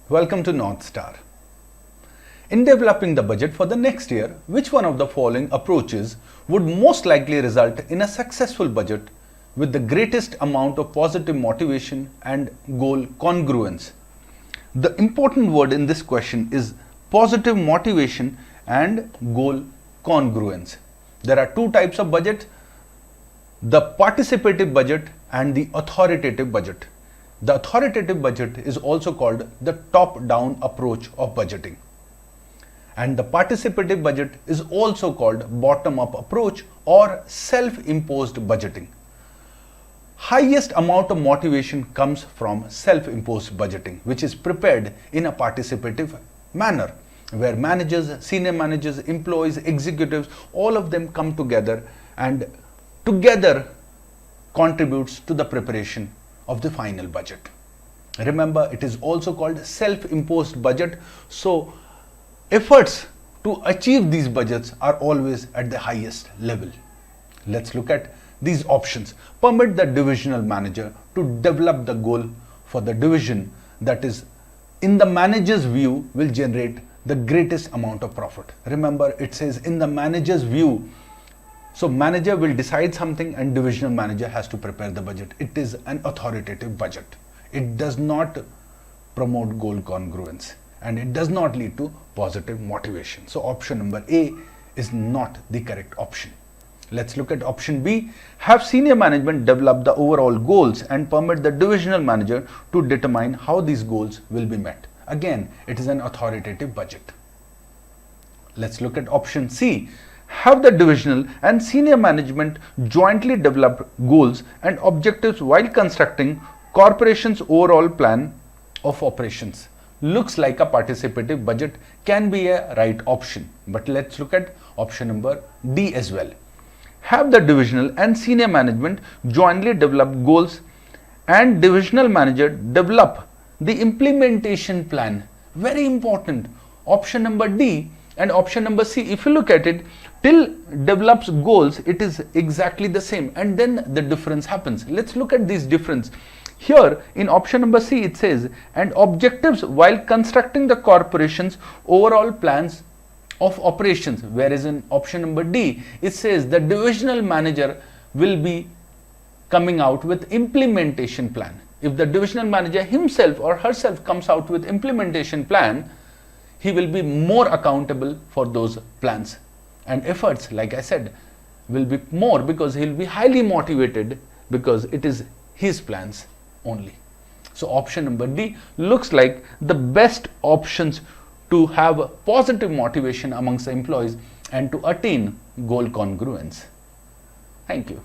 Welcome to NorthStar. In developing the budget for the next year, which one of the following approaches would most likely result in a successful budget with the greatest amount of positive motivation and goal congruence? The important word in this question is positive motivation and goal congruence. There are two types of budget: the participative budget and the authoritative budget. The authoritative budget is also called the top-down approach of budgeting. And the participative budget is also called bottom-up approach or self-imposed budgeting. Highest amount of motivation comes from self-imposed budgeting, which is prepared in a participative manner, where managers, senior managers, employees, executives, all of them come together and together contributes to the preparation of the final budget. Remember, it is also called self-imposed budget. So efforts to achieve these budgets are always at the highest level. Let's look at these options. Permit the divisional manager to develop the goal for the division that is, in the manager's view, will generate the greatest amount of profit. Remember, it says in the manager's view. So manager will decide something and divisional manager has to prepare the budget. It is an authoritative budget. It does not promote goal congruence and it does not lead to positive motivation. So option number A is not the correct option. Let's look at option B. Have senior management develop the overall goals and permit the divisional manager to determine how these goals will be met. Again, it is an authoritative budget. Let's look at option C. Have the divisional and senior management jointly develop goals and objectives while constructing corporation's overall plan of operations. Looks like a participative budget, can be a right option, but let's look at option number D as well. Have the divisional and senior management jointly develop goals and divisional manager develop the implementation plan. Very important. Option number D and option number C, if you look at it, till develops goals, it is exactly the same, and then the difference happens. Let's look at this difference. Here in option number C, it says, and objectives while constructing the corporation's overall plans of operations, whereas in option number D, it says the divisional manager will be coming out with implementation plan. If the divisional manager himself or herself comes out with implementation plan, he will be more accountable for those plans, and efforts, like I said, will be more because he will be highly motivated because it is his plans only. So option number D looks like the best options to have positive motivation amongst the employees and to attain goal congruence. Thank you.